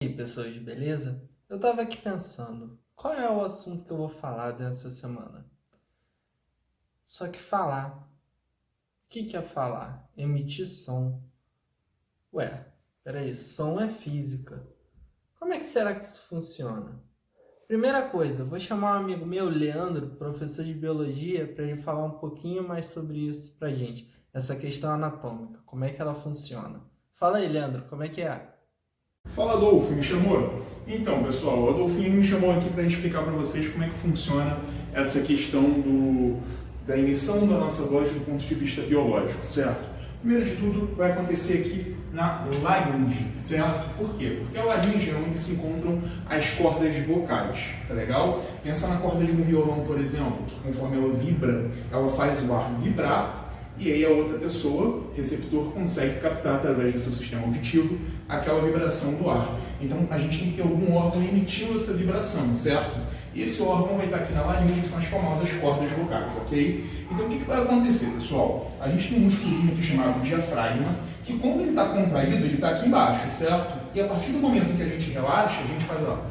E aí, pessoas, beleza? Eu tava aqui pensando, qual é o assunto que eu vou falar nessa semana? Só que falar. O que é falar? Emitir som. Ué, peraí, som é física. Como é que será que isso funciona? Primeira coisa, vou chamar um amigo meu, Leandro, professor de biologia, para ele falar um pouquinho mais sobre isso pra gente. Essa questão anatômica, como é que ela funciona. Fala aí, Leandro, como é que é? Fala, Adolfo, me chamou? Então, pessoal, o Adolfinho me chamou aqui para explicar para vocês como é que funciona essa questão da emissão da nossa voz do ponto de vista biológico, certo? Primeiro de tudo, vai acontecer aqui na laringe, certo? Por quê? Porque a laringe é onde se encontram as cordas vocais, tá legal? Pensa na corda de um violão, por exemplo, que conforme ela vibra, ela faz o ar vibrar, e aí a outra pessoa, receptor, consegue captar através do seu sistema auditivo aquela vibração do ar. Então a gente tem que ter algum órgão emitindo essa vibração, certo? E esse órgão vai estar aqui na laringe, que são as famosas cordas vocais, ok? Então o que vai acontecer, pessoal? A gente tem um músculozinho aqui chamado diafragma, que quando ele está contraído, ele está aqui embaixo, certo? E a partir do momento em que a gente relaxa, a gente faz, ó,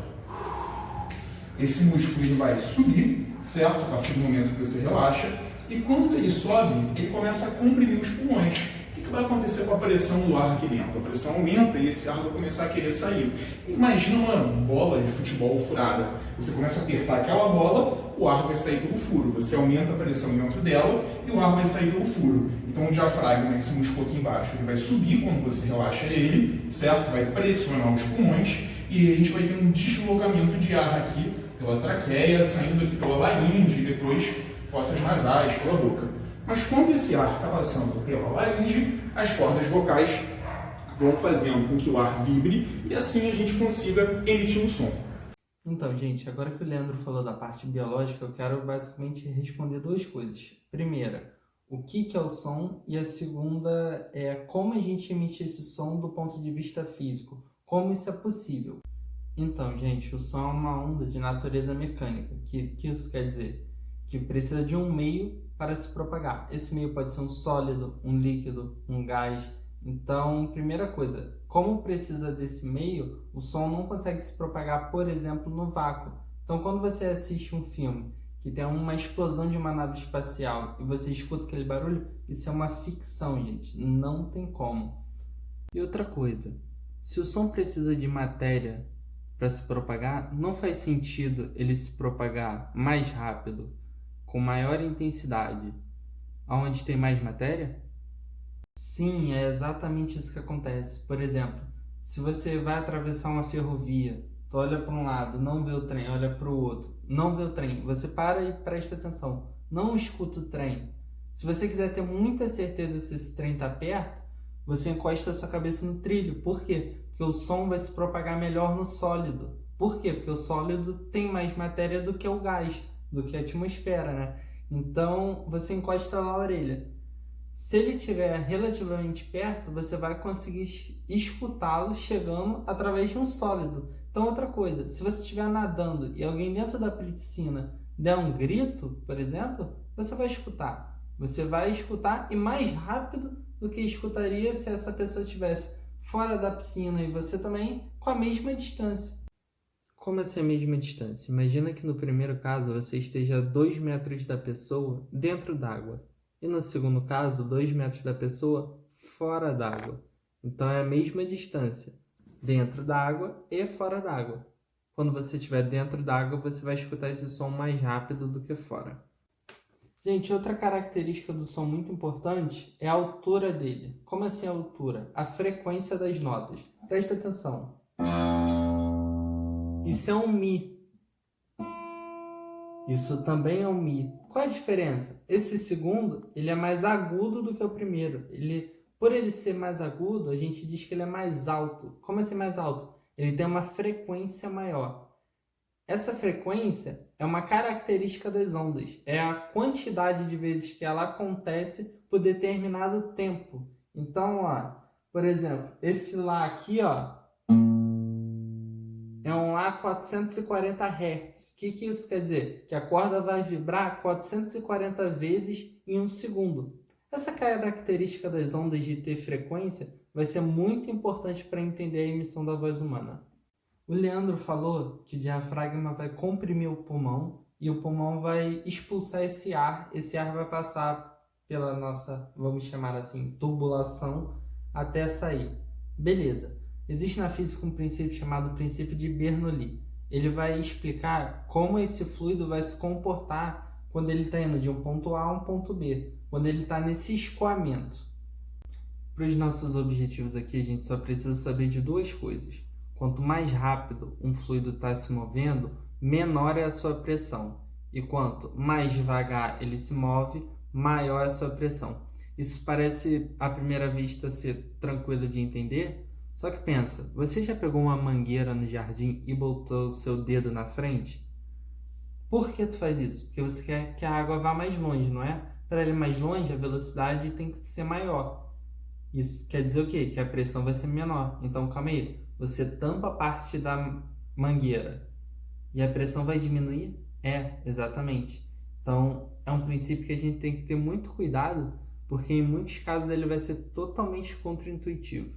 esse músculo ele vai subir, certo? A partir do momento que você relaxa. E quando ele sobe, ele começa a comprimir os pulmões. O que vai acontecer com a pressão do ar aqui dentro? A pressão aumenta e esse ar vai começar a querer sair. Imagina uma bola de futebol furada. Você começa a apertar aquela bola, o ar vai sair pelo furo. Você aumenta a pressão dentro dela e o ar vai sair pelo furo. Então o diafragma, esse músculo aqui embaixo, ele vai subir quando você relaxa ele, certo? Vai pressionar os pulmões e a gente vai ter um deslocamento de ar aqui pela traqueia, saindo aqui pela laringe e depois fossas nasais, pela boca. Mas quando esse ar está passando pela laringe, as cordas vocais vão fazendo com que o ar vibre e assim a gente consiga emitir um som. Então, gente, agora que o Leandro falou da parte biológica, eu quero basicamente responder duas coisas. Primeira, o que é o som? E a segunda é como a gente emite esse som do ponto de vista físico. Como isso é possível? Então, gente, o som é uma onda de natureza mecânica. O que isso quer dizer? Que precisa de um meio para se propagar. Esse meio pode ser um sólido, um líquido, um gás. Então, primeira coisa, como precisa desse meio, o som não consegue se propagar, por exemplo, no vácuo. Então, quando você assiste um filme que tem uma explosão de uma nave espacial e você escuta aquele barulho, isso é uma ficção, gente. Não tem como. E outra coisa, se o som precisa de matéria para se propagar, não faz sentido ele se propagar mais rápido, com maior intensidade, aonde tem mais matéria? Sim, é exatamente isso que acontece. Por exemplo, se você vai atravessar uma ferrovia, tu olha para um lado, não vê o trem, olha para o outro, não vê o trem, você para e presta atenção, não escuta o trem. Se você quiser ter muita certeza se esse trem está perto, você encosta a sua cabeça no trilho. Por quê? Porque o som vai se propagar melhor no sólido. Por quê? Porque o sólido tem mais matéria do que o gás, do que a atmosfera, né? Então, você encosta lá a orelha. Se ele estiver relativamente perto, você vai conseguir escutá-lo chegando através de um sólido. Então, outra coisa, se você estiver nadando e alguém dentro da piscina der um grito, por exemplo, você vai escutar. Você vai escutar e mais rápido do que escutaria se essa pessoa estivesse fora da piscina e você também com a mesma distância. Como assim a mesma distância? Imagina que no primeiro caso você esteja a 2 metros da pessoa dentro d'água. E no segundo caso, 2 metros da pessoa fora d'água. Então é a mesma distância, dentro d'água e fora d'água. Quando você estiver dentro d'água, você vai escutar esse som mais rápido do que fora. Gente, outra característica do som muito importante é a altura dele. Como assim a altura? A frequência das notas. Presta atenção. Isso é um Mi. Isso também é um Mi. Qual é a diferença? Esse segundo, ele é mais agudo do que o primeiro. Por ele ser mais agudo, a gente diz que ele é mais alto. Como assim mais alto? Ele tem uma frequência maior. Essa frequência é uma característica das ondas. É a quantidade de vezes que ela acontece por determinado tempo. Então, ó, por exemplo, esse Lá aqui, ó, é um Lá 440 Hz. O que isso quer dizer? Que a corda vai vibrar 440 vezes em um segundo. Essa característica das ondas de ter frequência vai ser muito importante para entender a emissão da voz humana. O Leandro falou que o diafragma vai comprimir o pulmão e o pulmão vai expulsar esse ar vai passar pela nossa, vamos chamar assim, tubulação até sair. Beleza. Existe na física um princípio chamado princípio de Bernoulli. Ele vai explicar como esse fluido vai se comportar quando ele está indo de um ponto A a um ponto B, quando ele está nesse escoamento. Para os nossos objetivos aqui, a gente só precisa saber de duas coisas. Quanto mais rápido um fluido está se movendo, menor é a sua pressão. E quanto mais devagar ele se move, maior é a sua pressão. Isso parece, à primeira vista, ser tranquilo de entender? Só que pensa, você já pegou uma mangueira no jardim e botou o seu dedo na frente? Por que tu faz isso? Porque você quer que a água vá mais longe, não é? Para ir mais longe, a velocidade tem que ser maior. Isso quer dizer o quê? Que a pressão vai ser menor. Então, calma aí. Você tampa a parte da mangueira e a pressão vai diminuir? É, exatamente. Então, é um princípio que a gente tem que ter muito cuidado, porque em muitos casos ele vai ser totalmente contraintuitivo.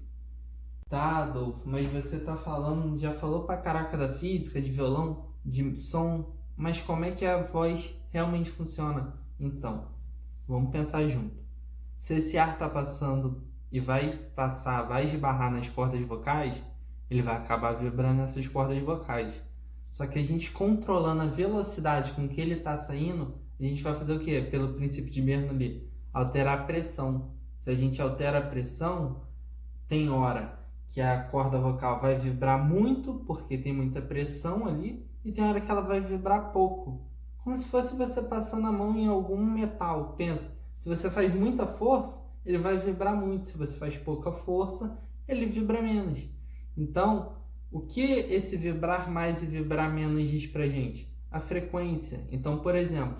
Tá, Adolfo, mas você tá falando, já falou pra caraca da física, de violão, de som, mas como é que a voz realmente funciona? Então, vamos pensar junto. Se esse ar tá passando e vai esbarrar nas cordas vocais, ele vai acabar vibrando nessas cordas vocais. Só que a gente controlando a velocidade com que ele está saindo, a gente vai fazer o quê? Pelo princípio de Bernoulli, alterar a pressão. Se a gente altera a pressão, tem hora que a corda vocal vai vibrar muito, porque tem muita pressão ali, e tem hora que ela vai vibrar pouco. Como se fosse você passando a mão em algum metal. Pensa, se você faz muita força, ele vai vibrar muito. Se você faz pouca força, ele vibra menos. Então, o que esse vibrar mais e vibrar menos diz pra gente? A frequência. Então, por exemplo,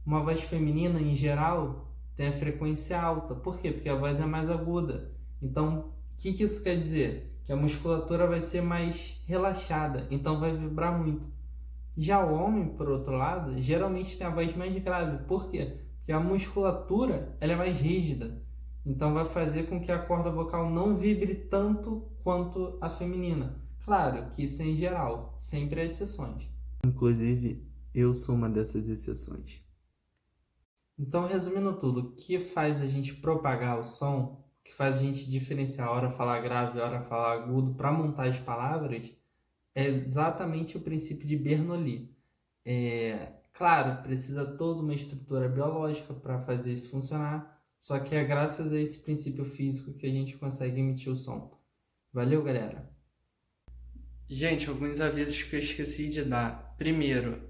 uma voz feminina, em geral, tem a frequência alta. Por quê? Porque a voz é mais aguda. Então, o que isso quer dizer? Que a musculatura vai ser mais relaxada, então vai vibrar muito. Já o homem, por outro lado, geralmente tem a voz mais grave. Por quê? Porque a musculatura ela é mais rígida. Então vai fazer com que a corda vocal não vibre tanto quanto a feminina. Claro que isso é em geral, sempre há exceções. Inclusive, eu sou uma dessas exceções. Então, resumindo tudo, o que faz a gente propagar o som, o que faz a gente diferenciar a hora falar grave e a hora falar agudo para montar as palavras, é exatamente o princípio de Bernoulli. Claro, precisa toda uma estrutura biológica para fazer isso funcionar, só que é graças a esse princípio físico que a gente consegue emitir o som. Valeu, galera! Gente, alguns avisos que eu esqueci de dar. Primeiro,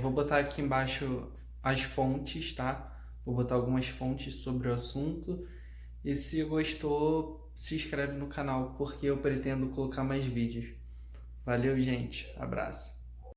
vou botar aqui embaixo as fontes, tá? Vou botar algumas fontes sobre o assunto. E se gostou, se inscreve no canal, porque eu pretendo colocar mais vídeos. Valeu, gente. Abraço.